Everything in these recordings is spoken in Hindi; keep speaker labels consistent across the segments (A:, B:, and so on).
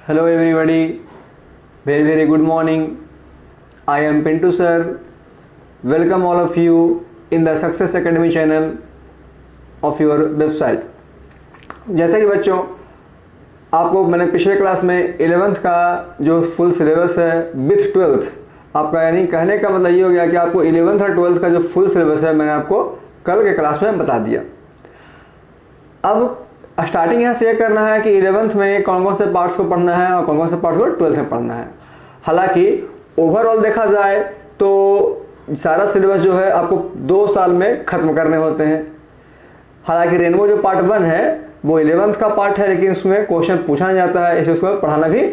A: Hello everybody, very good morning. I am Pintu sir. Welcome all of you in the Success Academy channel of your website. जैसे कि बच्चों आपको मैंने पिछले क्लास में 11th का जो फुल सिलेबस है विथ 12th आपका, यानी कहने का मतलब ये हो गया कि आपको 11th और 12th का जो फुल सिलेबस है मैंने आपको कल के क्लास में बता दिया। अब स्टार्टिंग यहाँ से ये करना है कि 11th में कौन कौन से पार्ट्स को पढ़ना है और कौन कौन से पार्ट्स को 12th में पढ़ना है। हालांकि ओवरऑल देखा जाए तो सारा सिलेबस जो है आपको 2 साल में ख़त्म करने होते हैं। हालांकि रेनबो जो पार्ट 1 है वो 11th का पार्ट है, लेकिन उसमें क्वेश्चन पूछा नहीं जाता है, इसलिए उसको पढ़ाना भी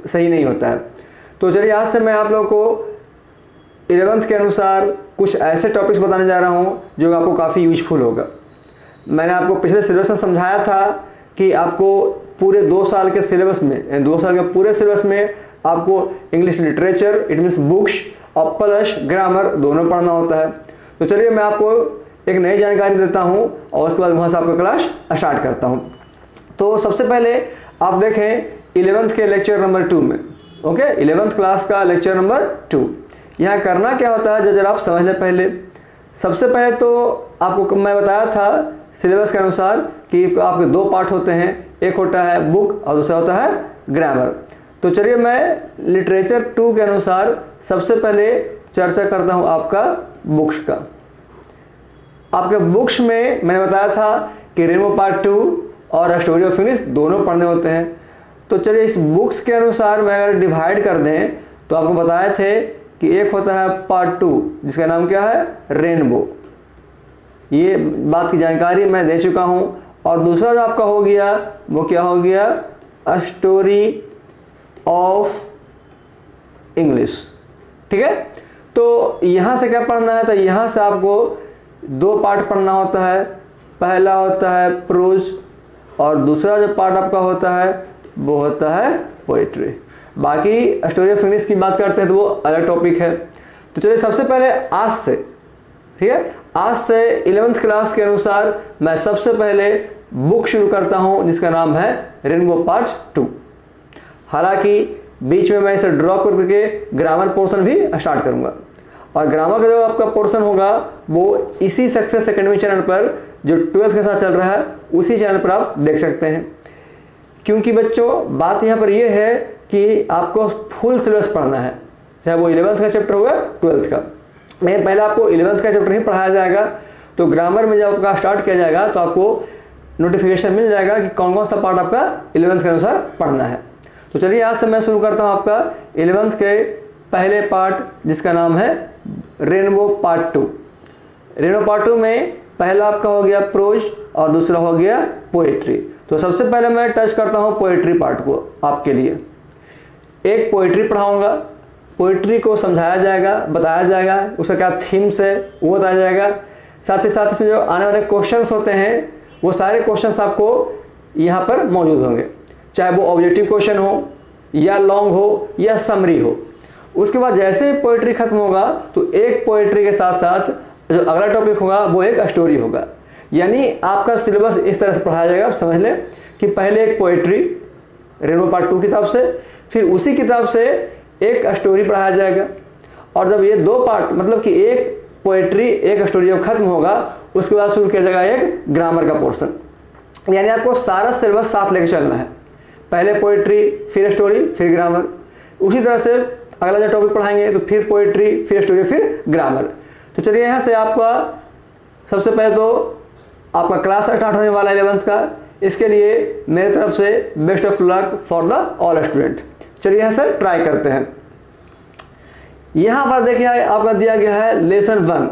A: सही नहीं होता है। तो चलिए आज से मैं आप लोगों को 11th के अनुसार कुछ ऐसे टॉपिक्स बताने जा रहा हूँ जो आपको काफ़ी यूजफुल होगा। मैंने आपको पिछले सिलेबस में समझाया था कि आपको पूरे 2 साल के सिलेबस में, 2 साल के पूरे सिलेबस में आपको English literature it means books और प्लस ग्रामर दोनों पढ़ना होता है। तो चलिए मैं आपको एक नई जानकारी देता हूं और उसके बाद वहाँ से आपका क्लास स्टार्ट करता हूं। तो सबसे पहले आप देखें 11th के लेक्चर नंबर 2 में, ओके 11th क्लास का लेक्चर नंबर 2। यहाँ करना क्या होता है जरा आप समझ लें। पहले सबसे पहले तो आपको मैं बताया था सिलेबस के अनुसार कि आपके 2 पार्ट होते हैं, एक होता है बुक और दूसरा होता है ग्रामर। तो चलिए मैं लिटरेचर 2 के अनुसार सबसे पहले चर्चा करता हूँ आपका बुक्स का। आपके बुक्स में मैंने बताया था कि रेनबो पार्ट 2 और स्टोरी ऑफ इंग्लिश दोनों पढ़ने होते हैं। तो चलिए इस बुक्स के अनुसार मैं अगर डिवाइड कर दें तो आपको बताए थे कि एक होता है पार्ट 2 जिसका नाम क्या है रेनबो, ये बात की जानकारी मैं दे चुका हूँ। और दूसरा जो आपका हो गया वो क्या हो गया, स्टोरी ऑफ इंग्लिश। ठीक है, तो यहाँ से क्या पढ़ना है, तो यहाँ से आपको 2 पार्ट पढ़ना होता है। पहला होता है प्रोज और दूसरा जो पार्ट आपका होता है वो होता है पोएट्री। बाकी स्टोरी ऑफ इंग्लिश की बात करते हैं तो वो अलग टॉपिक है। तो चलिए सबसे पहले आज से, ठीक है, आज से 11th क्लास के अनुसार मैं सबसे पहले बुक शुरू करता हूं जिसका नाम है रेनबो पार्ट 2। हालांकि बीच में मैं इसे ड्रॉप करके ग्रामर पोर्शन भी स्टार्ट करूंगा और ग्रामर का जो आपका पोर्शन होगा वो इसी सक्सेस एकेडमी चैनल पर जो 12th के साथ चल रहा है उसी चैनल पर आप देख सकते हैं। क्योंकि बच्चों बात यहाँ पर यह है कि आपको फुल सिलेबस पढ़ना है, चाहे वो 11th का चैप्टर होगा 12th का। मैं पहले आपको 11th का चैप्टर ही पढ़ाया जाएगा, तो ग्रामर में जब आपका स्टार्ट किया जाएगा तो आपको नोटिफिकेशन मिल जाएगा कि कौन कौन सा पार्ट आपका 11th के अनुसार पढ़ना है। तो चलिए आज से मैं शुरू करता हूँ आपका 11th के पहले पार्ट जिसका नाम है रेनबो पार्ट 2। रेनबो पार्ट 2 में पहला आपका हो गया प्रोज और दूसरा हो गया पोएट्री। तो सबसे पहले मैं टच करता हूँ पोएट्री पार्ट को। आपके लिए एक पोएट्री पढ़ाऊँगा, पोइट्री को समझाया जाएगा, बताया जाएगा, उसका क्या थीम्स है वो बताया जाएगा। साथ ही साथ इसमें जो आने वाले क्वेश्चंस होते हैं वो सारे क्वेश्चंस आपको यहाँ पर मौजूद होंगे, चाहे वो ऑब्जेक्टिव क्वेश्चन हो या लॉन्ग हो या समरी हो। उसके बाद जैसे ही पोइट्री खत्म होगा तो एक पोइट्री के साथ साथ जो अगला टॉपिक होगा वो एक स्टोरी होगा। यानी आपका सिलेबस इस तरह से पढ़ाया जाएगा। आप समझ लें कि पहले एक पोइट्री रेनबो पार्ट 2 किताब से, फिर उसी किताब से एक स्टोरी पढ़ाया जाएगा। और जब ये 2 पार्ट मतलब कि एक पोएट्री एक स्टोरी जब खत्म होगा उसके बाद शुरू किया जाएगा एक ग्रामर का पोर्शन। यानी आपको सारा सिलेबस साथ लेकर चलना है, पहले पोएट्री फिर स्टोरी फिर ग्रामर। उसी तरह से अगला जो टॉपिक पढ़ाएंगे तो फिर पोएट्री फिर स्टोरी फिर ग्रामर। तो चलिए यहाँ से आपका सबसे पहले तो आपका क्लास स्टार्ट होने वाला है 11th का। इसके लिए मेरी तरफ से best of luck for the all student. चलिए यहाँ से ट्राई करते हैं। यहाँ पर देखिए आपका दिया गया है लेसन 1,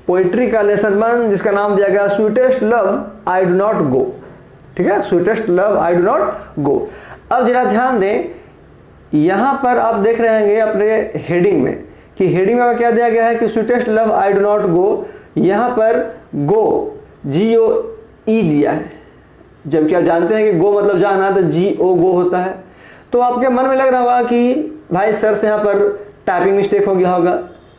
A: पोइट्री का लेसन 1 जिसका नाम दिया गया sweetest love I do not गो। ठीक है, sweetest love I do not गो। अब जरा ध्यान दें, यहाँ पर आप देख रहे होंगे अपने हेडिंग में कि हेडिंग में क्या दिया गया है कि sweetest love I do not गो। यहाँ पर गो GOE दिया है, जबकि आप जानते हैं कि गो मतलब जाना, तो GO गो होता है। तो आपके मन में लग रहा होगा कि भाई सर से यहाँ पर टाइपिंग मिस्टेक हो गया होगा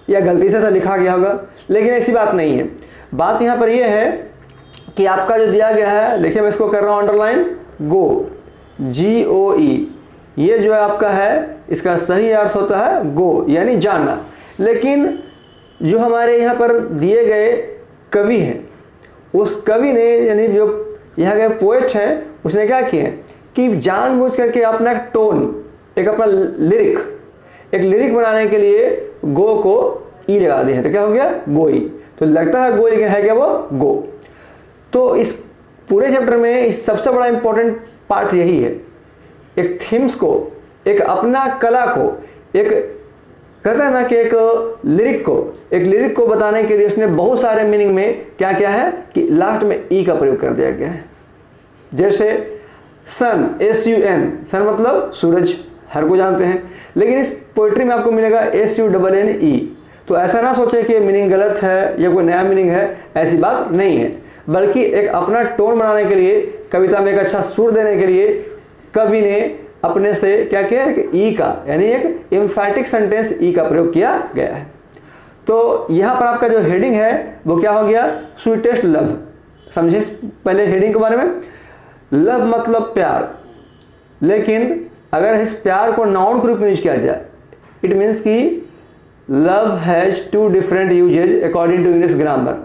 A: या गलती से लिखा गया होगा, लेकिन ऐसी बात नहीं है। बात यहाँ पर यह है कि आपका जो दिया गया है, देखिए मैं इसको कर रहा हूँ अंडरलाइन, गो GOE, ये जो है आपका है, इसका सही अर्थ होता है गो, यानी जाना। लेकिन जो हमारे यहाँ पर दिए गए कवि हैं, उस कवि ने यानी जो यहाँ के पोएट हैं, उसने क्या किया कि जानबूझ करके अपना टोन, एक अपना एक लिरिक बनाने के लिए गो को ई लगा दिए हैं। तो क्या हो गया, गोई। तो लगता है गो, लेकिन है क्या वो, गो। तो इस पूरे चैप्टर में इस सबसे बड़ा इंपॉर्टेंट पार्ट यही है, एक थीम्स को, एक अपना कला को, एक कहता है ना कि एक लिरिक को बताने के लिए उसने बहुत सारे मीनिंग में क्या क्या है कि लास्ट में ई का प्रयोग कर दिया गया है। जैसे सन, SUN, सन मतलब सूरज, हर को जानते हैं, लेकिन इस पोइट्री में आपको मिलेगा SUNNE। तो ऐसा ना सोचे कि मीनिंग गलत है या कोई नया मीनिंग है, ऐसी बात नहीं है, बल्कि एक अपना टोन बनाने के लिए, कविता में एक अच्छा सुर देने के लिए कवि ने अपने से क्या किया है कि ई का, यानी एक एम्फैटिक सेंटेंस ई का प्रयोग किया गया है। तो यहाँ पर आपका जो हेडिंग है वो क्या हो गया, स्वीटेस्ट लव। समझिए पहले हेडिंग के बारे में, लव मतलब प्यार, लेकिन अगर इस प्यार को नाउन के रूप में यूज किया जाए, इट मीन्स कि love has two different usages according to English grammar.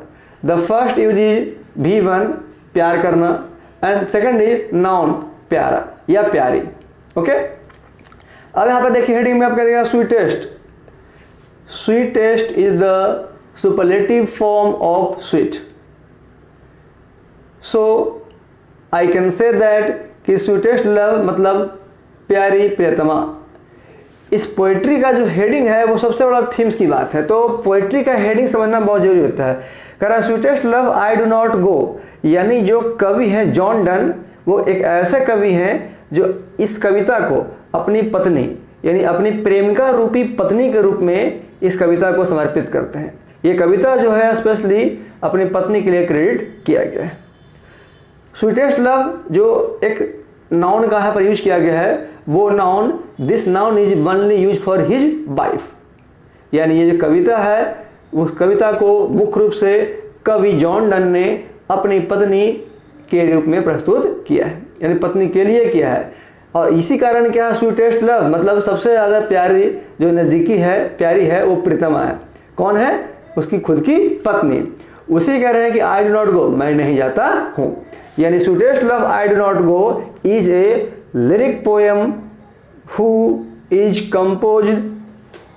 A: The first use is V1 प्यार करना, एंड सेकंड इज नाउन प्यारा या प्यारी। ओके, अब यहाँ पर देखिए हेडिंग में आपका देगा sweetest. Sweetest is the superlative form of sweet. So I can say that कि स्वीटेस्ट लव मतलब प्यारी प्रियतमा। इस पोइट्री का जो हेडिंग है वो सबसे बड़ा थीम्स की बात है, तो पोइट्री का हेडिंग समझना बहुत जरूरी होता है। कह रहा sweetest love I do not गो, यानी जो कवि है जॉन डन, वो एक ऐसे कवि हैं जो इस कविता को अपनी पत्नी, यानी अपनी प्रेमिका रूपी पत्नी के रूप में इस कविता को समर्पित करते हैं। ये कविता जो है स्पेशली अपनी पत्नी के लिए क्रेडिट किया गया है। स्वीटेस्ट लव जो एक नाउन का है पर यूज किया गया है, वो noun, this noun is only use for his wife, यानी ये जो कविता है उस कविता को मुख्य रूप से कवि जॉन डन ने अपनी पत्नी के रूप में प्रस्तुत किया है, यानी पत्नी के लिए किया है। और इसी कारण क्या है, स्वीटेस्ट लव मतलब सबसे ज़्यादा प्यारी, जो नज़दीकी है, प्यारी है, वो प्रीतमा है। कौन है, उसकी खुद की पत्नी। उसी कह रहे हैं कि आई डू नॉट गो, मैं नहीं जाता हूँ, यानी sweetest love I do not go is a lyric poem who is composed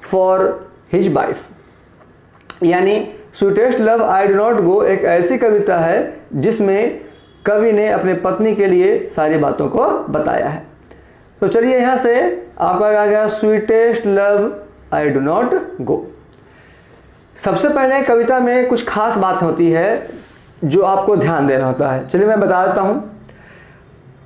A: for his wife. यानी sweetest love I do not go एक ऐसी कविता है जिसमें कवि ने अपने पत्नी के लिए सारी बातों को बताया है। तो चलिए यहाँ से आपका आ गया sweetest love I do not गो। सबसे पहले कविता में कुछ खास बात होती है जो आपको ध्यान देना होता है। चलिए मैं बता देता हूँ।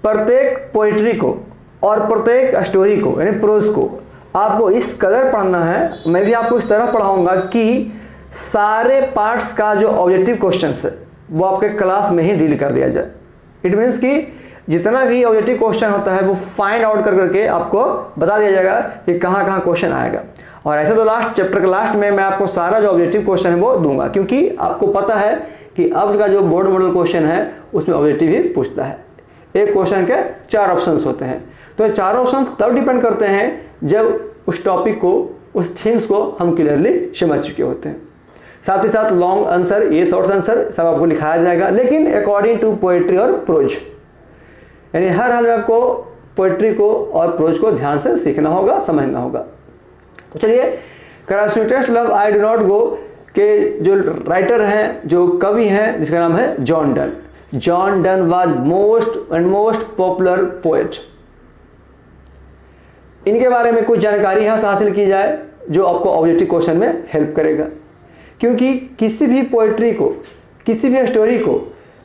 A: प्रत्येक पोइट्री को और प्रत्येक स्टोरी को, यानी प्रोज को आपको इस कदर पढ़ना है, मैं भी आपको इस तरह पढ़ाऊंगा कि सारे पार्ट्स का जो ऑब्जेक्टिव क्वेश्चंस है वो आपके क्लास में ही डील कर दिया जाए। इट मीन्स कि जितना भी ऑब्जेक्टिव क्वेश्चन होता है वो फाइंड आउट कर करके आपको बता दिया जाएगा कि कहाँ कहाँ क्वेश्चन आएगा। और ऐसे तो लास्ट चैप्टर के लास्ट में मैं आपको सारा जो ऑब्जेक्टिव क्वेश्चन है वो दूंगा, क्योंकि आपको पता है कि अब का जो बोर्ड मॉडल क्वेश्चन है उसमें ऑब्जेक्टिव ही पूछता है। एक क्वेश्चन के 4 ऑप्शंस होते हैं, तो ये 4 ऑप्शन तब डिपेंड करते हैं जब उस टॉपिक को, उस थीम्स को हम क्लियरली समझ चुके होते हैं। साथ ही साथ लॉन्ग आंसर, ये शॉर्ट आंसर सब आपको लिखाया जाएगा, लेकिन अकॉर्डिंग टू पोएट्री और प्रोज, यानी हर हाल में आपको पोएट्री को और प्रोज को ध्यान से सीखना होगा, समझना होगा। तो चलिए, sweetest love I do not गो के जो राइटर हैं, जो कवि हैं, जिसका नाम है John Donne. John Donne was most popular poet. इनके बारे में कुछ जानकारी यहाँ से हासिल की जाए जो आपको ऑब्जेक्टिव क्वेश्चन में हेल्प करेगा, क्योंकि किसी भी पोएट्री को, किसी भी स्टोरी को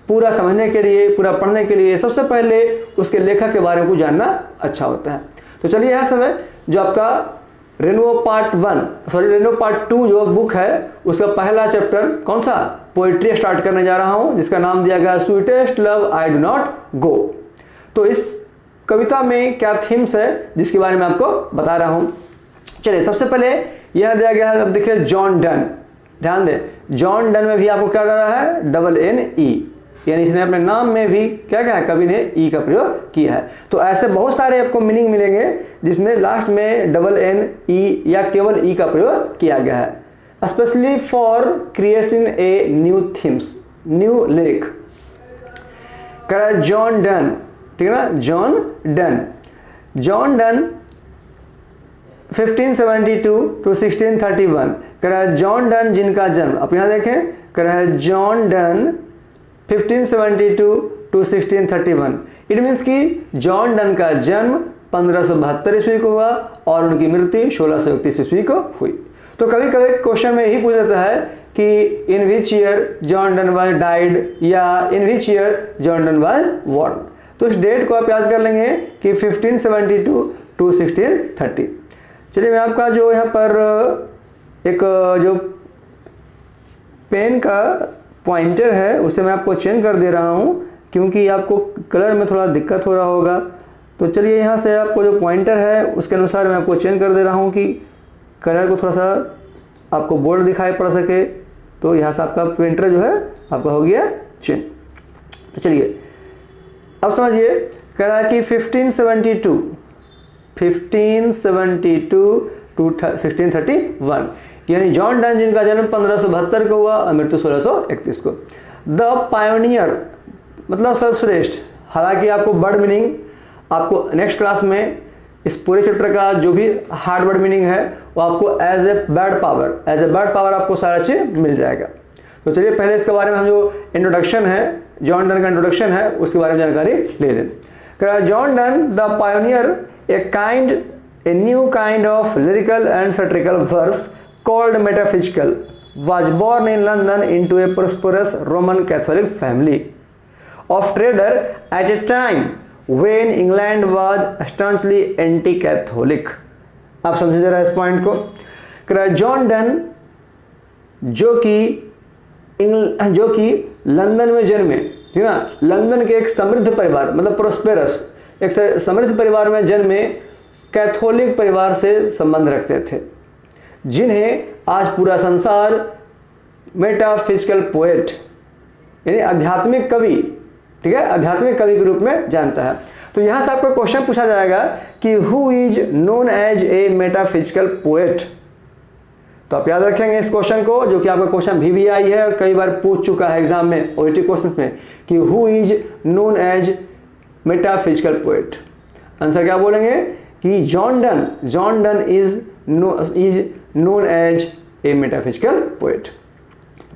A: पूरा समझने के लिए, पूरा पढ़ने के लिए सबसे पहले उसके लेखक के बारे में कुछ जानना अच्छा होता है। तो चलिए यहाँ समय जो आपका रेनबो पार्ट 2 जो बुक है उसका पहला चैप्टर कौन सा, पोएट्री स्टार्ट करने जा रहा हूँ, जिसका नाम दिया गया sweetest love I do not गो। तो इस कविता में क्या थीम्स है जिसके बारे में आपको बता रहा हूँ। चलिए, सबसे पहले यह दिया गया है, अब देखिए जॉन डन, ध्यान दें, जॉन डन में भी आपको क्या कर रहा है, NNE, यानी इसने अपने नाम में भी क्या क्या है, कवि ने ई का प्रयोग किया है। तो ऐसे बहुत सारे आपको मीनिंग मिलेंगे जिसमें लास्ट में डबल एन ई या केवल ई का प्रयोग किया गया है, specially for creating a new themes, new lyric. करा जॉन डन, ठीक है ना, जॉन डन 1572 to 1631। करा जॉन डन जिनका जन्म, आप यहाँ देखें, करा John Donne 1572 to 1631। It means कि जॉन डन का जन्म 1572 ईस्वी को हुआ और उनकी मृत्यु 1631 ईस्वी को हुई। तो कभी कभी क्वेश्चन में यही पूछ जाता है कि in which year John Donne was died या in which year John Donne was born. तो इस डेट को आप याद कर लेंगे कि 1572 to 1630। चलिए मैं आपका जो यहाँ पर एक जो पेन का पॉइंटर है उसे मैं आपको चेंज कर दे रहा हूँ क्योंकि आपको कलर में थोड़ा दिक्कत हो रहा होगा। तो चलिए यहाँ से आपको जो पॉइंटर है उसके अनुसार मैं आपको चेंज कर दे रहा हूँ कि कलर को थोड़ा सा आपको बोल्ड दिखाई पड़ सके। तो यहाँ से आपका प्रिंटर जो है आपका हो गया चेंज। तो चलिए अब समझिए, कह रहा है कि 1572 to 1631, यानी जॉन डन जिनका जन्म 1572 को हुआ और मृत्यु 1631 को। द पायोनियर मतलब सर्वश्रेष्ठ। हालांकि आपको वर्ड मीनिंग आपको नेक्स्ट क्लास में इस पूरे चैप्टर का जो भी हार्ड वर्ड मीनिंग है वो आपको एज ए बर्ड पावर आपको सारा चीज मिल जाएगा। तो चलिए पहले इसके बारे में हम जो इंट्रोडक्शन है, जॉन डन का इंट्रोडक्शन है, उसके बारे में जानकारी ले लें। John Donne the pioneer a new kind of lyrical and satirical verse called metaphysical was born in London into a prosperous Roman Catholic family of trader at a time when England was staunchly anti-Catholic। आप समझे जरा इस पॉइंट को। जॉन डन जो कि लंदन में जन्मे, ठीक ना, लंदन के एक समृद्ध परिवार मतलब प्रोस्पेरस एक समृद्ध परिवार में जन्मे कैथोलिक परिवार से संबंध रखते थे, जिन्हें आज पूरा संसार मेटाफिजिकल पोएट यानी आध्यात्मिक कवि, ठीक है, आध्यात्मिक कवि के रूप में जानता है। तो यहां से आपको क्वेश्चन पूछा जाएगा कि who is known as a metaphysical poet. तो आप याद रखेंगे इस क्वेश्चन को, जो कि आपका क्वेश्चन VVI है और कई बार पूछ चुका है एग्जाम में OET क्वेश्चंस में कि who is known as metaphysical poet. Answer क्या बोलेंगे कि John Donne is known as a metaphysical poet.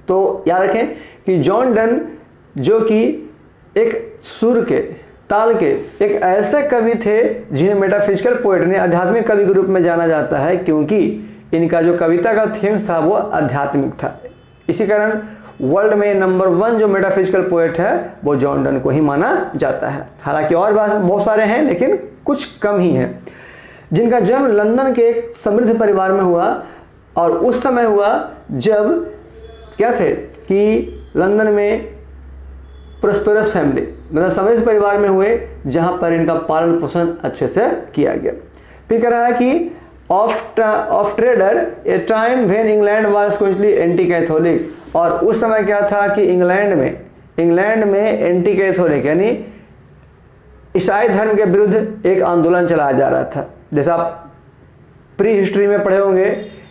A: तो याद रखें कि जॉन डन जो कि एक सुर के ताल के एक ऐसे कवि थे जिन्हें मेटाफिजिकल पोएट ने आध्यात्मिक कवि के रूप में जाना जाता है, क्योंकि इनका जो कविता का थीम्स था वो आध्यात्मिक था। इसी कारण वर्ल्ड में नंबर 1 जो मेटाफिजिकल पोएट है वो जॉन डन को ही माना जाता है। हालांकि और बहुत सारे हैं लेकिन कुछ कम ही हैं, जिनका जन्म लंदन के एक समृद्ध परिवार में हुआ। और उस समय हुआ जब क्या थे कि लंदन में प्रोस्पेरस फैमिली मतलब समृद्ध परिवार में हुए, जहां पर इनका पालन पोषण अच्छे से किया गया। फिर कह रहा है कि of trader a time when England was staunchly anti Catholic. और उस समय क्या था कि इंग्लैंड में एंटी कैथोलिक यानी ईसाई धर्म के विरुद्ध एक आंदोलन चलाया जा रहा था। जैसा आप प्री हिस्ट्री में पढ़े होंगे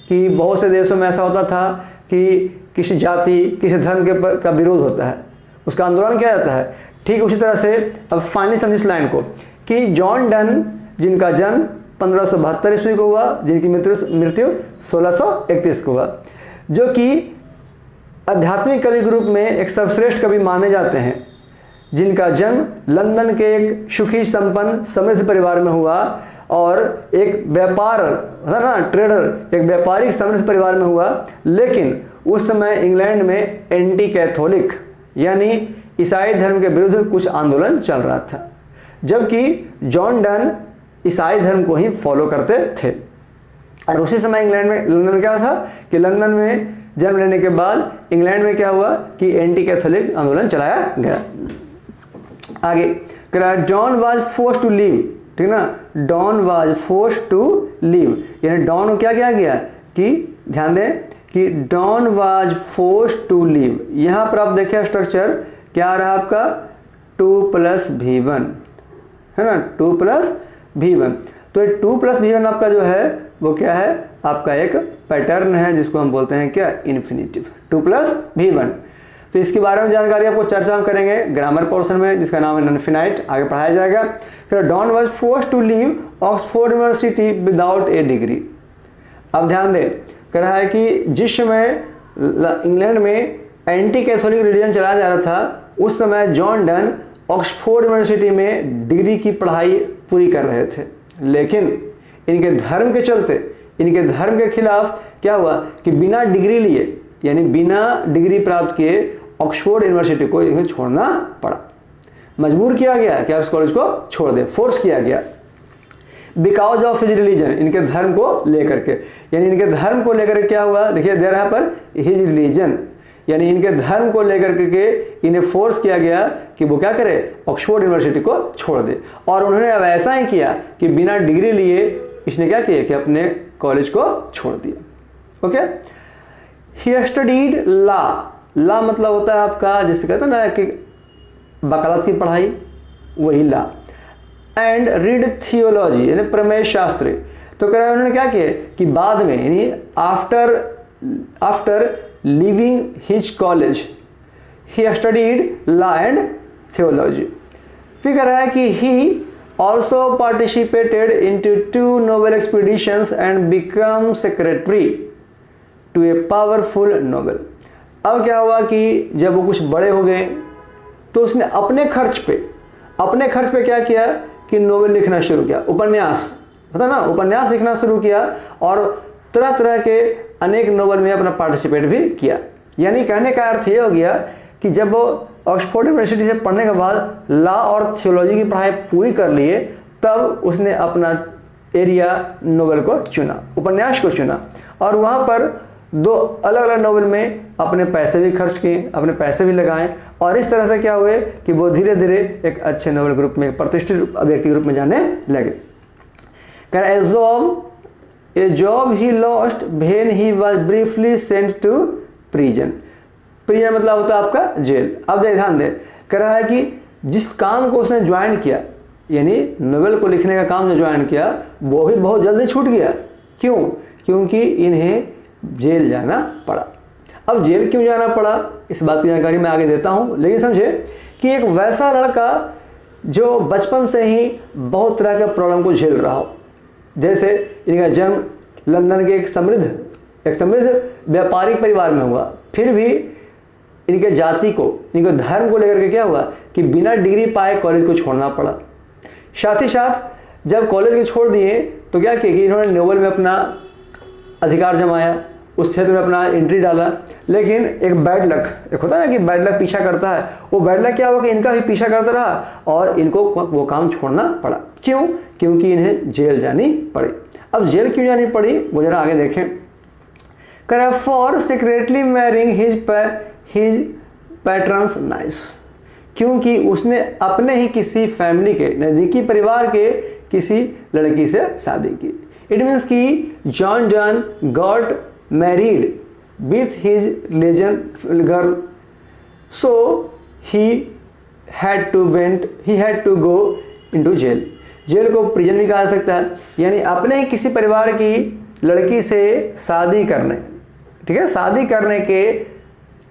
A: कि बहुत से देशों में ऐसा होता था कि किसी जाति किसी धर्म का विरोध होता है, उसका आंदोलन किया जाता है। ठीक उसी तरह से अब फाइनली समझ इस लाइन को कि जॉन डन जिनका जन्म 1572 ईस्वी को हुआ, जिनकी मृत्यु 1631 को हुआ, जो कि आध्यात्मिक कवि के रूप में एक सर्वश्रेष्ठ कवि माने जाते हैं, जिनका जन्म लंदन के एक सुखी संपन्न समृद्ध परिवार में हुआ और एक ट्रेडर एक व्यापारिक समृद्ध परिवार में हुआ। लेकिन उस समय इंग्लैंड में एंटी कैथोलिक यानी ईसाई धर्म के विरुद्ध कुछ आंदोलन चल रहा था, जबकि जॉन डन ईसाई धर्म को ही फॉलो करते थे। और उसी समय लंदन में क्या था कि लंदन में जन्म लेने के बाद इंग्लैंड में क्या हुआ कि एंटी कैथोलिक आंदोलन चलाया गया। आगे Donne was forced to leave, ठीक ना, Donne was forced to leave यानी डॉन को क्या किया गया कि ध्यान दें कि Donne was forced to leave. यहां पर आप देखिए स्ट्रक्चर क्या आ रहा है आपका 2+v1 है ना, 2+v1। तो ये 2+v1 आपका जो है वो क्या है, आपका एक पैटर्न है जिसको हम बोलते हैं क्या, इन्फिनेटिव, 2+v1। तो इसके बारे में जानकारी आपको चर्चा हम करेंगे ग्रामर पोर्शन में, जिसका नाम है इनफिनाइट, आगे पढ़ाया जाएगा। फिर Donne was forced to leave Oxford University without a degree. अब ध्यान दें, कह रहा है कि जिस समय इंग्लैंड में एंटी कैथोलिक रिलीजन चलाया जा रहा था, उस समय जॉन डन ऑक्सफोर्ड यूनिवर्सिटी में डिग्री की पढ़ाई पूरी कर रहे थे, लेकिन इनके धर्म के चलते, इनके धर्म के खिलाफ क्या हुआ कि बिना डिग्री लिए, यानी बिना डिग्री प्राप्त किए ऑक्सफोर्ड यूनिवर्सिटी को इन्हें छोड़ना पड़ा। मजबूर किया गया कि आप इस कॉलेज को छोड़ दें, फोर्स किया गया बिकॉज ऑफ हिज रिलीजन, इनके धर्म को लेकर के, यानी इनके धर्म को लेकर के क्या हुआ, देखिए दे रहा है पर हिज रिलीजन, यानी इनके धर्म को लेकर के इन्हें फोर्स किया गया कि वो क्या करे, ऑक्सफोर्ड यूनिवर्सिटी को छोड़ दे। और उन्होंने अब ऐसा ही किया कि बिना डिग्री लिए इसने क्या किया कि अपने कॉलेज को छोड़ दिया। ओके, ही स्टडीड लॉ, लॉ मतलब होता है आपका जिसे कहते हैं ना कि वकालत की पढ़ाई, वही लॉ। एंड रीड थियोलॉजी यानी प्रमेय शास्त्र। तो कह रहा है उन्होंने क्या किया कि बाद में, यानी after leaving his college he studied law and theology. फिर कह रहा है कि he also participated into 2 noble expeditions and become secretary to a powerful noble. अब क्या हुआ कि जब वो कुछ बड़े हो गए तो उसने अपने खर्च पे क्या किया कि नोवेल लिखना शुरू किया, उपन्यास पता ना, उपन्यास लिखना शुरू किया और तरह तरह के अनेक नोवेल में अपना पार्टिसिपेट भी किया। यानी कहने का अर्थ ये हो गया कि जब वो ऑक्सफोर्ड यूनिवर्सिटी से पढ़ने के बाद लॉ और थियोलॉजी की पढ़ाई पूरी कर लिए, तब उसने अपना एरिया नोवेल को चुना, उपन्यास को चुना, और वहाँ पर 2 अलग अलग नोवेल में अपने पैसे भी खर्च किए, अपने पैसे भी लगाएं, और इस तरह से क्या हुए कि वो धीरे धीरे एक अच्छे नोवेल ग्रुप में, प्रतिष्ठित व्यक्ति ग्रुप में जाने लगे। A job he lost when he was briefly sent to prison. Prison मतलब होता है आपका जेल। अब ध्यान दे, कह रहा है कि जिस काम को उसने ज्वाइन किया, यानी नोवेल को लिखने का काम जो ज्वाइन किया, वो भी बहुत जल्दी छूट गया। क्यों? क्योंकि इन्हें जेल जाना पड़ा। अब जेल क्यों जाना पड़ा, इस बात की जानकारी मैं आगे देता हूं, लेकिन समझे कि एक वैसा लड़का जो बचपन से ही बहुत तरह के प्रॉब्लम को झेल रहा हो, जैसे इनका जन्म लंदन के एक समृद्ध व्यापारिक परिवार में हुआ, फिर भी इनके जाति को, इनके धर्म को लेकर के क्या हुआ कि बिना डिग्री पाए कॉलेज को छोड़ना पड़ा। साथ ही साथ जब कॉलेज को छोड़ दिए तो क्या किया कि इन्होंने नोवेल में अपना अधिकार जमाया, उस क्षेत्र में अपना एंट्री डाला, लेकिन एक बैड लक, एक होता है ना कि बैड लक पीछा करता है, वो बैड लक क्या हुआ कि इनका भी पीछा करता रहा और इनको वो काम छोड़ना पड़ा। क्यों? क्योंकि इन्हें जेल जानी पड़ी। अब जेल क्यों जानी पड़ी वो जरा आगे देखें। कह for secretly marrying his patron's niece, क्योंकि उसने अपने ही किसी फैमिली के, नज़दीकी परिवार के किसी लड़की से शादी की। इट मीन्स कि John Donne got married with his religion girl, so he had to go into jail. Jail को प्रिजन भी कहा जा सकता है, यानी अपने ही किसी परिवार की लड़की से शादी करने, ठीक है, शादी करने के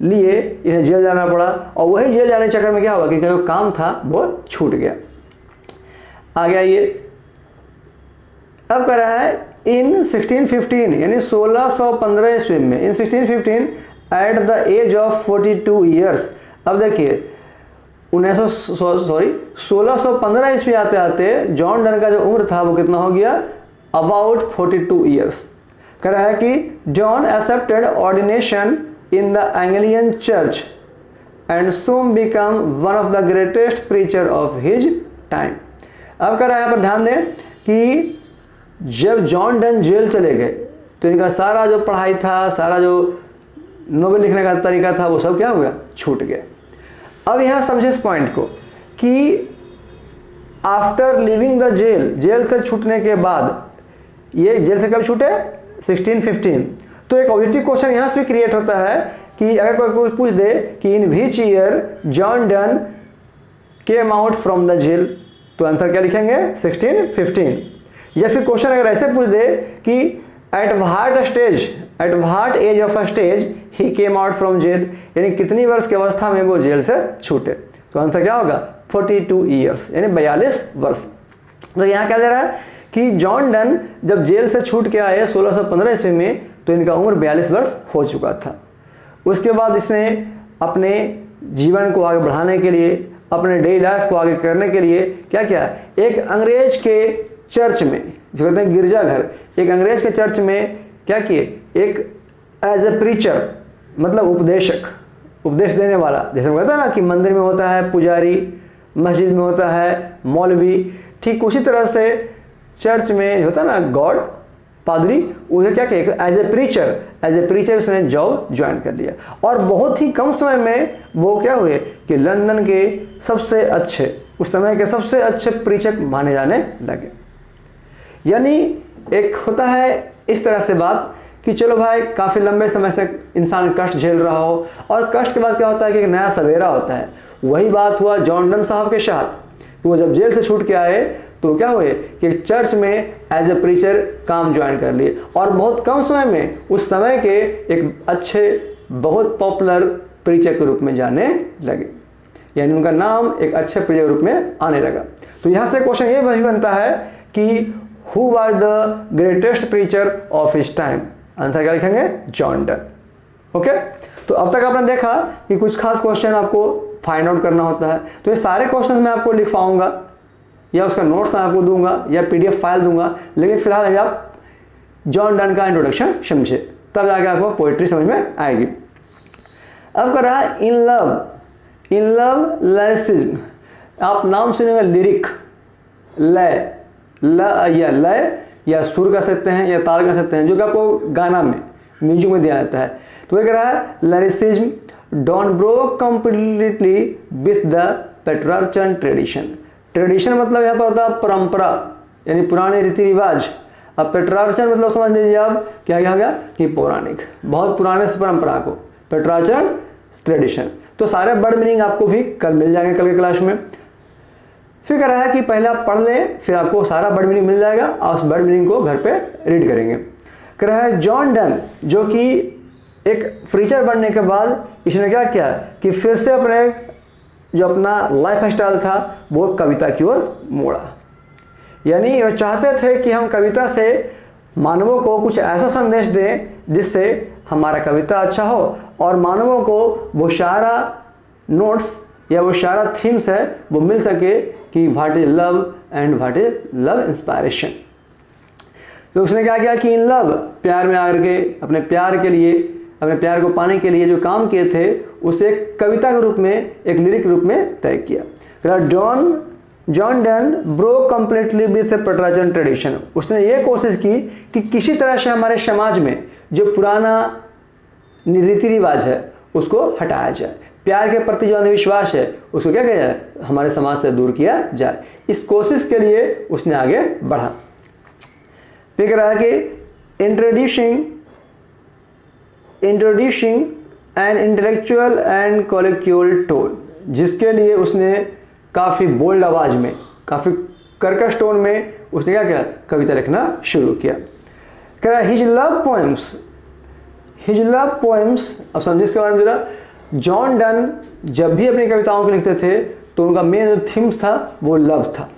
A: लिए इन्हें जेल जाना पड़ा, और वही जेल जाने के चक्कर में क्या हुआ कि जो काम था वो छूट गया। आगे आइए, अब कह रहा है इन 1615 यानी 1615 ईस्वी में, in 1615 at the age of 42 years. अब देखिए 1615 ईस्वी आते आते जॉन डन का जो उम्र था वो कितना हो गया, अबाउट 42 ईयर्स। कह रहा है कि John accepted ordination in the Anglian church and soon become one of the greatest preacher of his time. अब कह रहा है यहाँ पर ध्यान दें कि जब जॉन डन जेल चले गए तो इनका सारा जो पढ़ाई था, सारा जो नोवेल लिखने का तरीका था, वो सब क्या हो गया, छूट गया। अब यहाँ समझे इस पॉइंट को कि after living the jail, jail से छूटने के बाद, ये जेल से कब छूटे, 1615। तो एक ऑब्जेक्टिव क्वेश्चन यहाँ से भी क्रिएट होता है कि अगर कोई पूछ दे कि in which year John Donne came out from the jail, तो आंसर क्या लिखेंगे 1615। या फिर क्वेश्चन अगर ऐसे पूछ दे कि at what age of a stage he came out from jail, यानी कितनी वर्ष की अवस्था में वो जेल से छूटे, तो आंसर क्या होगा 42 ईयर्स, यानी 42 वर्ष। तो यहाँ क्या दे रहा है कि जॉन डन जब जेल से छूट के आए 1615 ईस्वी में, तो इनका उम्र 42 वर्ष हो चुका था। उसके बाद इसने अपने जीवन को आगे बढ़ाने के लिए, अपने डेली लाइफ को आगे करने के लिए क्या किया, एक अंग्रेज के चर्च में, जो कहते हैं गिरजाघर, एक अंग्रेज के चर्च में क्या किए, एक एज ए प्रीचर मतलब उपदेशक, उपदेश देने वाला, जैसे हम कहते हैं ना कि मंदिर में होता है पुजारी, मस्जिद में होता है मौलवी, ठीक उसी तरह से चर्च में होता है ना गॉड, पादरी, उसे क्या किया एज ए प्रीचर उसने जॉब ज्वाइन कर लिया। और बहुत ही कम समय में वो क्या हुए कि लंदन के सबसे अच्छे, उस समय के सबसे अच्छे प्रीचर माने जाने लगे। यानी एक होता है इस तरह से बात कि चलो भाई काफ़ी लंबे समय से इंसान कष्ट झेल रहा हो, और कष्ट के बाद क्या होता है कि एक नया सवेरा होता है। वही बात हुआ जॉन डन साहब के साथ। वो जब जेल से छूट के आए तो क्या हुए कि चर्च में एज ए प्रीचर काम ज्वाइन कर लिए, और बहुत कम समय में उस समय के एक अच्छे बहुत पॉपुलर प्रीचर के रूप में जाने लगे, यानी उनका नाम एक अच्छे प्रीचर के रूप में आने लगा। तो यहाँ से क्वेश्चन ये भी बनता है कि who was the greatest preacher of his time, answer क्या लिखेंगे जॉन डन। ओके, तो अब तक आपने देखा कि कुछ खास क्वेश्चन आपको फाइंड आउट करना होता है। तो ये सारे क्वेश्चन मैं आपको लिखवाऊंगा, या उसका नोट्स मैं आपको दूंगा, या पीडीएफ फाइल दूंगा, लेकिन फिलहाल अभी आप जॉन डन का इंट्रोडक्शन समझे, तब जाके आपको पोइट्री समझ में आएगी। अब कर रहा है इन लव लिरिसिज्म। आप नाम सुनेंगे लिरिक, लय, लय या सुर कह सकते हैं या ताल कह सकते हैं, जो कि आपको गाना में म्यूजिक में दिया जाता है। तो ये कह रहा है lyricism don't broke completely with the Petrarchan tradition. Tradition मतलब यहाँ पर होता है परंपरा, यानी पुराने रीति रिवाज। अब पेट्रार्चन मतलब समझ लीजिए आप क्या क्या हो गया कि पौराणिक, बहुत पुराने से परंपरा को, पेट्रार्चन ट्रेडिशन। तो सारे वर्ड मीनिंग आपको भी कल मिल जाएंगे, कल के क्लास में। फिर कह रहा है कि पहले आप पढ़ लें, फिर आपको सारा वर्ड मीनिंग मिल जाएगा, और उस वर्ड मीनिंग को घर पे रीड करेंगे। कह रहा है जॉन डन, जो कि एक प्रीचर बनने के बाद इसने क्या किया कि फिर से अपने जो अपना लाइफ स्टाइल था वो कविता की ओर मोड़ा। यानी वो चाहते थे कि हम कविता से मानवों को कुछ ऐसा संदेश दें जिससे हमारा कविता अच्छा हो, और मानवों को वो सारा नोट्स या वो सारा थीम्स है वो मिल सके कि what is love and what is love inspiration. तो उसने क्या किया कि इन लव, प्यार में आकर के अपने प्यार के लिए, अपने प्यार को पाने के लिए जो काम किए थे उसे एक कविता के रूप में, एक लिरिक रूप में तय किया। John Donne broke completely with Petrarchan tradition. उसने ये कोशिश की कि किसी तरह से हमारे समाज में जो पुराना रीति रिवाज है उसको हटाया जाए, प्यार के प्रति जो अंधविश्वास है उसको क्या किया जाए, हमारे समाज से दूर किया जाए। इस कोशिश के लिए उसने आगे बढ़ा। फिर कह रहा है कि introducing an intellectual and colloquial tone, जिसके लिए उसने काफ़ी बोल्ड आवाज़ में, काफ़ी कर्कश टोन में उसने क्या किया, कविता लिखना शुरू किया। कह रहा है हिज लव पोएम्स। अब समझिए इसके बारे में जरा। जॉन डन जब भी अपनी कविताओं को लिखते थे तो उनका मेन थीम्स था वो लव था,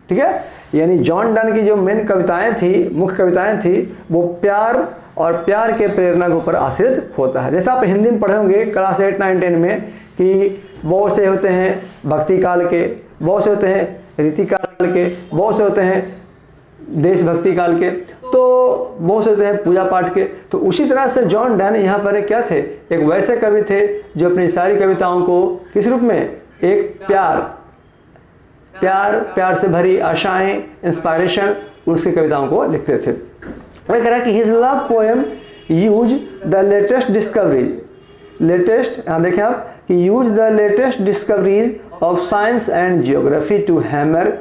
A: ठीक है। यानी जॉन डन की जो मेन कविताएं थी, मुख्य कविताएं थी, वो प्यार और प्यार के प्रेरणा के ऊपर आश्रित होता है। जैसे आप हिंदी में पढ़े होंगे क्लास 8, 9, 10 में कि बहुत से होते हैं भक्ति काल के, बहुत से होते हैं रीति काल के, बहुत से होते हैं देशभक्ति काल के, तो बहुत से होते हैं पूजा पाठ के। तो उसी तरह से जॉन डन यहाँ पर क्या थे, एक वैसे कवि थे जो अपनी सारी कविताओं को किस रूप में, एक प्यार से भरी आशाएं, इंस्पायरेशन, उसकी कविताओं को लिखते थे। वह कह रहा है कि his love poem use the latest discoveries, latest, यहाँ देखें आप कि use the latest discoveries of science and geography to hammer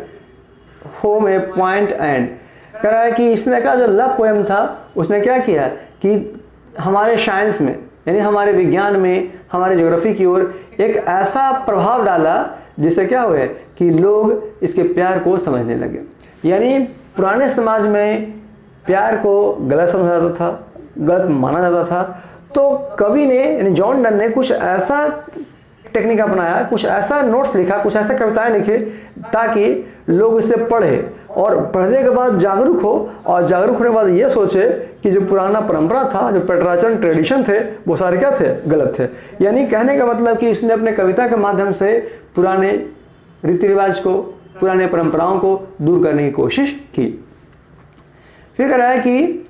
A: home a point and. कह रहा है कि इसने का जो लव पोएम था उसने क्या किया कि हमारे साइंस में, यानी हमारे विज्ञान में, हमारे ज्योग्राफी की ओर एक ऐसा प्रभाव डाला जिससे क्या हुआ कि लोग इसके प्यार को समझने लगे। यानी पुराने समाज में प्यार को गलत समझा जाता था, गलत माना जाता था। तो कवि ने यानी जॉन डन ने कुछ ऐसा टेक्निक अपनाया, कुछ ऐसा नोट्स लिखा, कुछ ऐसा कविताएं लिखे ताकि लोग इसे पढ़े और पढ़ने के बाद जागरूक हो, और जागरूक होने के बाद ये सोचे कि जो पुराना परंपरा था, जो पेट्राचन ट्रेडिशन थे, वो सारे क्या थे, गलत थे। यानी कहने का मतलब कि इसने अपने कविता के माध्यम से पुराने रीति रिवाज को, पुराने परंपराओं को दूर करने की कोशिश की। फिर कह रहा है कि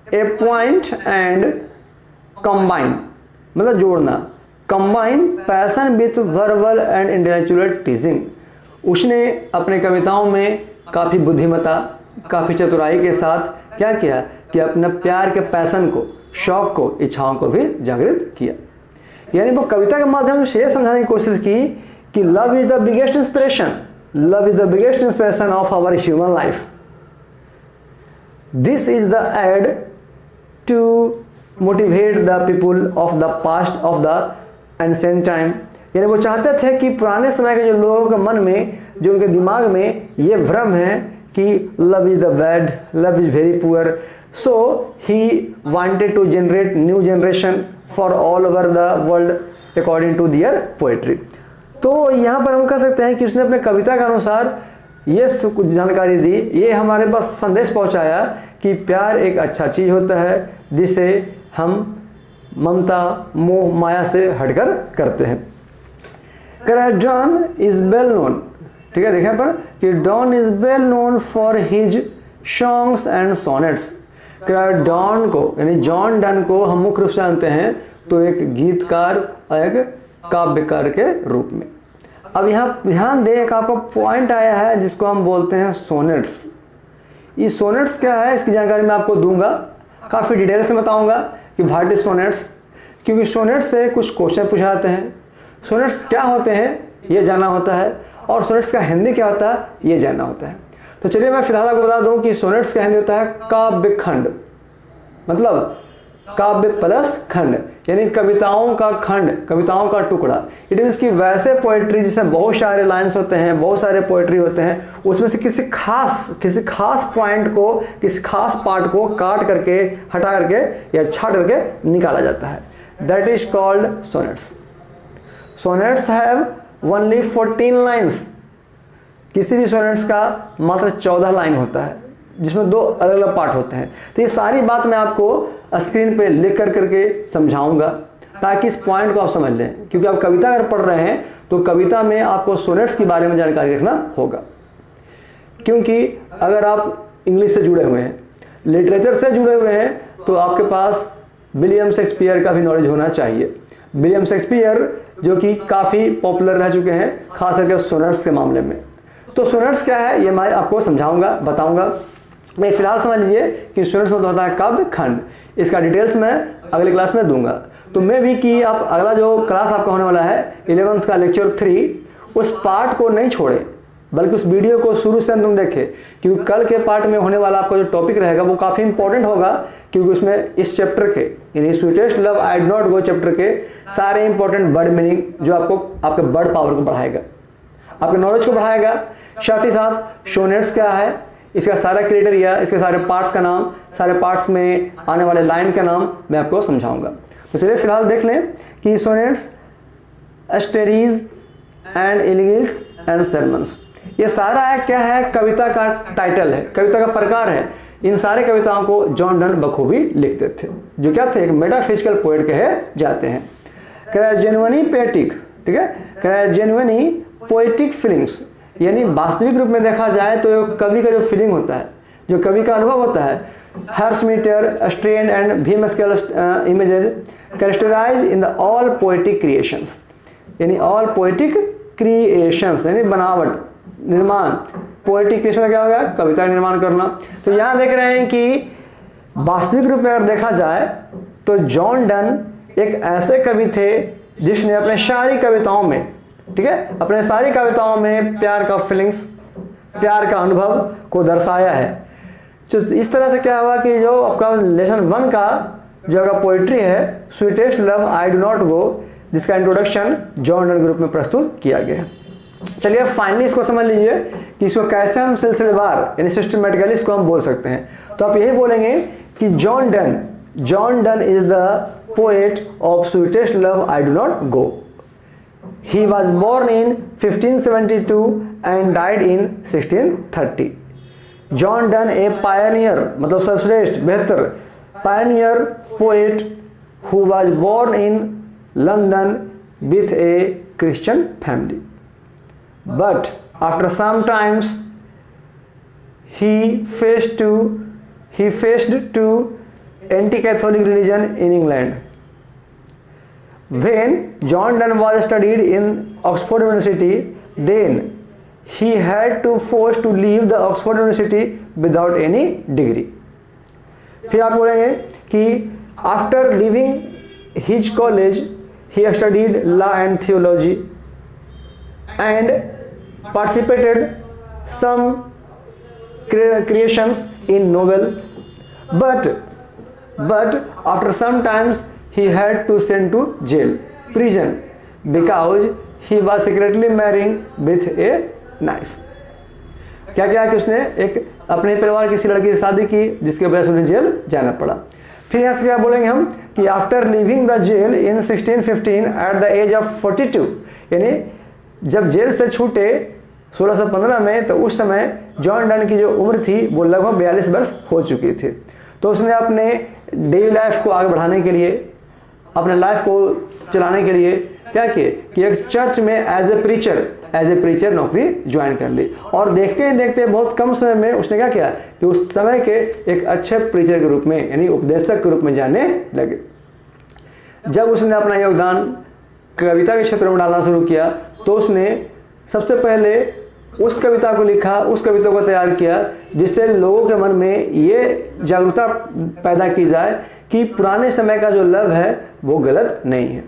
A: ए पॉइंट एंड कंबाइन, मतलब जोड़ना, combine passion with verbal and intellectual टीजिंग। उसने अपने कविताओं में काफ़ी बुद्धिमता, काफ़ी चतुराई के साथ क्या किया कि अपने प्यार के पैशन को, शौक को, इच्छाओं को भी जागृत किया। यानी वो कविता के माध्यम से यह समझाने की कोशिश की कि love is the biggest inspiration, love is the biggest inspiration of our human life. This is the aid to motivate the people of the past of the ancient time. यानी वो चाहते थे कि पुराने समय के जो लोगों के मन में, जो उनके दिमाग में ये भ्रम है कि love is the bad, love is very poor, so he wanted to generate new generation for all over the world according to their poetry. तो यहाँ पर हम कह सकते हैं कि उसने अपने कविता के अनुसार ये कुछ जानकारी दी, ये हमारे पास संदेश पहुँचाया कि प्यार एक अच्छा चीज़ होता है जिसे हम ममता, मोह, माया से हटकर करते हैं। कह रहा है डॉन इज वेल नोन, ठीक है, देखें पर कि Donne is well known for his songs and sonnets. कह रहा है डॉन को, यानी जॉन डन को हम मुख्य रूप से जानते हैं तो एक गीतकार और एक काव्यकार के रूप में। अब यहाँ ध्यान दें, एक आपका पॉइंट आया है जिसको हम बोलते हैं सोनेट्स। ये सोनेट्स क्या है, इसकी जानकारी मैं आपको दूंगा, काफ़ी डिटेल से बताऊंगा कि व्हाट इज सोनेट्स, क्योंकि सोनेट्स से कुछ क्वेश्चन पूछे जाते हैं। सोनेट्स क्या होते हैं ये जानना होता है, और सोनेट्स का हिंदी क्या होता है ये जानना होता है। तो चलिए मैं फिलहाल आपको बता दूं कि सोनेट्स का हिंदी होता है काव्य खंड, मतलब काव्य प्लस खंड, यानी कविताओं का खंड, कविताओं का टुकड़ा। इट मीन्स की वैसे पोएट्री जिसमें बहुत सारे लाइन्स होते हैं, बहुत सारे पोएट्री होते हैं, उसमें से किसी खास पॉइंट को, किसी खास पार्ट को काट करके, हटा करके या छाट करके निकाला जाता है। That is called sonnets. Sonnets have only 14 lines. किसी भी सोनेट्स का मात्र 14 लाइन होता है, जिसमें 2 अलग अलग पार्ट होते हैं। तो ये सारी बात मैं आपको स्क्रीन पे लिख कर करके समझाऊंगा ताकि इस पॉइंट को आप समझ लें, क्योंकि आप कविता अगर पढ़ रहे हैं तो कविता में आपको सोनेट्स के बारे में जानकारी रखना होगा। क्योंकि अगर आप इंग्लिश से जुड़े हुए हैं, लिटरेचर से जुड़े हुए हैं, तो आपके पास विलियम शेक्सपियर का भी नॉलेज होना चाहिए। विलियम शेक्सपियर जो कि काफ़ी पॉपुलर रह चुके हैं, खास करके सोनेट्स के मामले में। तो सोनेट्स क्या है ये मैं आपको समझाऊंगा, बताऊंगा। मैं फिलहाल समझ लीजिए कि सोनेट्स मतलब होता है काव्य खंड। इसका डिटेल्स मैं अगले क्लास में दूंगा। तो मैं भी कि आप अगला जो क्लास आपका होने वाला है 11th का लेक्चर 3, उस पार्ट को नहीं छोड़े, बल्कि उस वीडियो को शुरू से अंत तक देखें, क्योंकि कल के पार्ट में होने वाला आपका जो टॉपिक रहेगा वो काफ़ी इंपॉर्टेंट होगा, क्योंकि उसमें इस चैप्टर के, यानी sweetest love I did not go chapter के सारे इंपॉर्टेंट वर्ड मीनिंग जो आपको आपके वर्ड पावर को बढ़ाएगा, आपके नॉलेज को बढ़ाएगा। साथ ही साथ सोनेट्स क्या है, इसका सारा क्राइटेरिया, इसके सारे पार्ट्स का नाम, सारे पार्ट्स में आने वाले लाइन का नाम मैं आपको समझाऊंगा। तो चलिए फिलहाल देख लें कि सोनेट्स, एस्टेरीज एंड एलिगीज एंड सर्मन्स, ये सारा है क्या है, कविता का टाइटल है, कविता का प्रकार है। इन सारे कविताओं को जॉन डन बखूबी लिखते थे, जो क्या थे, एक मेटाफिजिकल पोएट कहे जाते हैं। कह रहा है जेन्युइनली पोएटिक, ठीक है, कह रहा है जेन्युइनली पोएटिक फीलिंग्स, यानी वास्तविक रूप में देखा जाए तो कवि का जो फीलिंग होता है, जो कवि का अनुभव होता है, harsh metre, strain and whimsical images characterize in the all poetic creations, यानी ऑल पोएटिक क्रिएशंस यानी बनावट, निर्माण। पोएटिक क्रिएशन क्या होगा, कविता निर्माण करना। तो यहाँ देख रहे हैं कि वास्तविक रूप में अगर देखा जाए तो जॉन डन एक ऐसे कवि थे जिसने अपने सारी कविताओं में, ठीक है, अपने सारी कविताओं में प्यार का फीलिंग्स, प्यार का अनुभव को दर्शाया है। तो इस तरह से क्या हुआ कि जो आपका लेसन 1 का जो अगर पोइट्री है sweetest love I do not गो, जिसका इंट्रोडक्शन जॉन डन ग्रुप में प्रस्तुत किया गया है। चलिए फाइनली इसको समझ लीजिए कि इसको कैसे हम सिलसिलेवार यानी सिस्टमेटिकली इसको हम बोल सकते हैं। तो आप यही बोलेंगे कि John Donne is the poet of sweetest love I do not go. He was born in 1572 and died in 1630। John Donne a pioneer मतलब सर्वश्रेष्ठ बेहतर pioneer poet who was born in London with a Christian family, but after some times he faced to anti-Catholic religion in England. When John Donne was studied in Oxford University, then he had to force to leave the Oxford University without any degree. फिर आप बोलेंगे कि after leaving his college he studied law and theology and participated some creations in novel, but after some times he had to send to prison because he was secretly marrying with a knife. क्या किया कि उसने एक अपने परिवार की किसी लड़की से शादी की जिसके वजह से उन्हें जेल जाना पड़ा। फिर यहाँ से क्या बोलेंगे हम कि after living the jail in 1615 at the age of 42, यानी जब जेल से छूटे 1615 में, तो उस समय जॉन डन की जो उम्र थी वो लगभग 42 वर्ष हो चुकी थी। तो उसने अपने डेली लाइफ को आगे बढ़ाने के लिए, अपने लाइफ को चलाने के लिए क्या किए कि एक चर्च में एज ए प्रीचर नौकरी ज्वाइन कर ली, और देखते ही देखते बहुत कम समय में उसने क्या किया कि उस समय के एक अच्छे प्रीचर के रूप में यानी उपदेशक के रूप में जाने लगे। जब उसने अपना योगदान कविता के क्षेत्र में डालना शुरू किया तो उसने सबसे पहले उस कविता को लिखा, उस कविता को तैयार किया जिससे लोगों के मन में ये जागरूकता पैदा की जाए कि पुराने समय का जो लव है वो गलत नहीं है।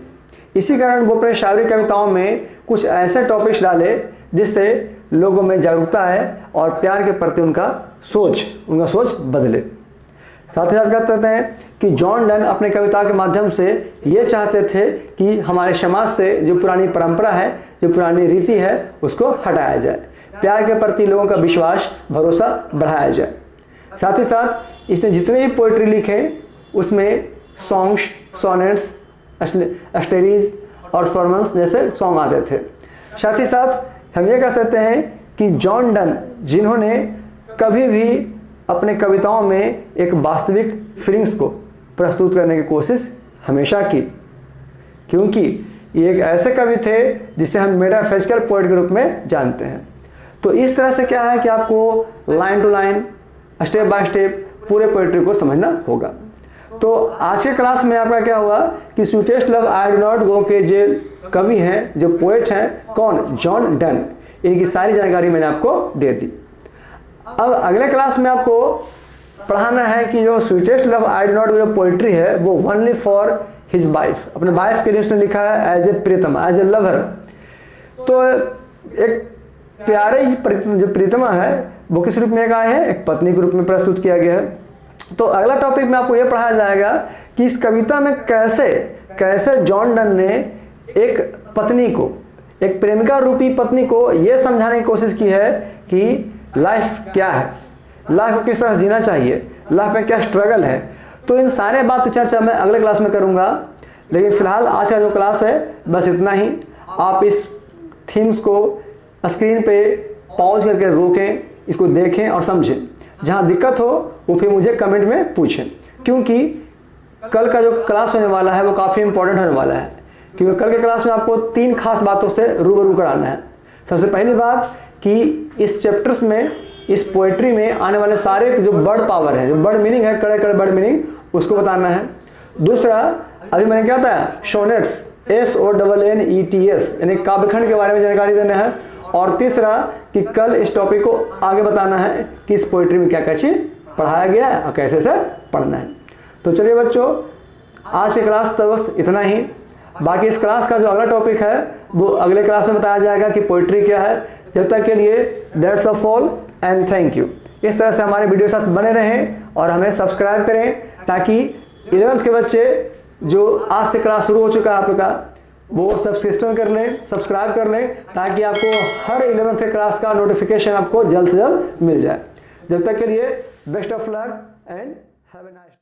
A: इसी कारण वो अपने शायरी कविताओं में कुछ ऐसे टॉपिक्स डाले जिससे लोगों में जागरूकता है और प्यार के प्रति उनका सोच बदले। साथ ही साथ कहते हैं कि जॉन डन अपने कविता के माध्यम से ये चाहते थे कि हमारे समाज से जो पुरानी परंपरा है, जो पुरानी रीति है, उसको हटाया जाए, प्यार के प्रति लोगों का विश्वास भरोसा बढ़ाया जाए। साथ ही साथ इसने जितने भी पोइट्री लिखे उसमें सॉन्ग्स, सोनेट्स, अस्टेरीज और सर्मन्स जैसे सॉन्ग आते थे। साथ ही साथ हम ये कह सकते हैं कि जॉन डन जिन्होंने कभी भी अपने कविताओं में एक वास्तविक फीलिंग्स को प्रस्तुत करने की कोशिश हमेशा की, क्योंकि ये एक ऐसे कवि थे जिसे हम मेटाफिजिकल पोएट के रूप में जानते हैं। तो इस तरह से क्या है कि आपको line to line, step by step पूरे पोएट्री को समझना होगा। तो आज के क्लास में आपका क्या हुआ कि sweetest love I do not गो के जो कवि हैं, जो पोएट हैं, कौन? John Donne. इनकी सारी जानकारी मैंने आपको दे दी। अब अगले क्लास में आपको पढ़ाना है कि जो sweetest love I do not go जो पोएट्री है वो ओनली फॉर हिज वाइफ, अपने वाइफ के लिए उसने लिखा है एज ए प्रीतम, एज ए लवर। तो एक प्यारे जो प्रीतमा है वो किस रूप में आए हैं? एक पत्नी के रूप में प्रस्तुत किया गया है। तो अगला टॉपिक में आपको यह पढ़ाया जाएगा कि इस कविता में कैसे जॉन डन ने एक पत्नी को, एक प्रेमिका रूपी पत्नी को यह समझाने की कोशिश की है कि लाइफ क्या है, लाइफ को किस तरह जीना चाहिए, लाइफ में क्या स्ट्रगल है। तो इन सारे बात की चर्चा मैं अगले क्लास में करूंगा, लेकिन फिलहाल आज का जो क्लास है बस इतना ही। आप इस थीम्स को स्क्रीन पे पॉज करके रोकें, इसको देखें और समझें। जहां दिक्कत हो वो फिर मुझे कमेंट में पूछें, क्योंकि कल का जो क्लास होने वाला है वो काफ़ी इंपॉर्टेंट होने वाला है, क्योंकि कल के क्लास में आपको 3 खास बातों से रूबरू कराना है। सबसे पहली बात कि इस चैप्टर्स में, इस पोएट्री में आने वाले सारे जो वर्ड पावर है, जो वर्ड मीनिंग है, कड़े वर्ड मीनिंग, उसको बताना है। दूसरा, अभी मैंने क्या बताया, सोनेट्स, SONNETS यानी काव्यखंड के बारे में जानकारी देना है। और तीसरा कि कल इस टॉपिक को आगे बताना है कि इस पोएट्री में क्या क्या चीज पढ़ाया गया है और कैसे से पढ़ना है। तो चलिए बच्चों, आज की क्लास तो बस इतना ही। बाकी इस क्लास का जो अगला टॉपिक है वो अगले क्लास में बताया जाएगा कि पोएट्री क्या है। जब तक के लिए that's all and thank you. इस तरह से हमारे वीडियो साथ बने रहें और हमें सब्सक्राइब करें ताकि 11th के बच्चे जो आज से क्लास शुरू हो चुका है आपका, वो सब्सक्राइब कर लें ताकि आपको हर 11th के क्लास का नोटिफिकेशन आपको जल्द से जल्द मिल जाए। जब तक के लिए best of luck and have a nice